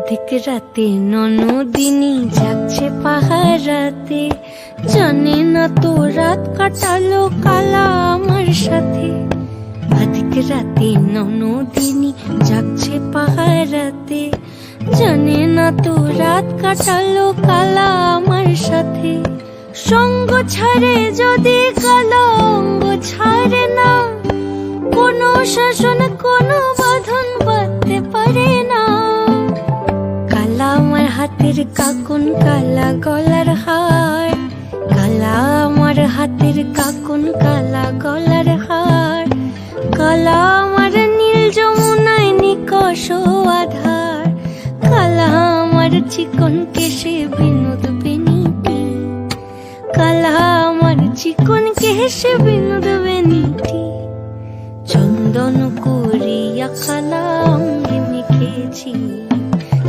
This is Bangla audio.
আধিক রাতে ননদিনী যাচ্ছে পাহারাতে, জানে না তো রাত কাটালো কালা আমার সাথে। আধিক রাতে ননদিনী যাচ্ছে পাহারাতে, জানে না তো রাত কাটালো কালা আমার সাথে। সঙ্গ ছাড়ে যদি কালো অঙ্গ ছাড়ে না, কোনো শাসন কোনো বাঁধন বাঁধতে পারে না। কালা আমার হাতের কাকুন কালা গলার হার, কালা আমার হাতের কাকুন কালা গলার হার। কালা আমার নীল যমুনায় নিকষ আধার, কালা আমার চিকন কেশে বিনোদ বেনিটি, কালা আমার চিকন কেশে বিনোদ বেনিটি। চন্দন করিয়া কালা অঙ্গে মেখেছি।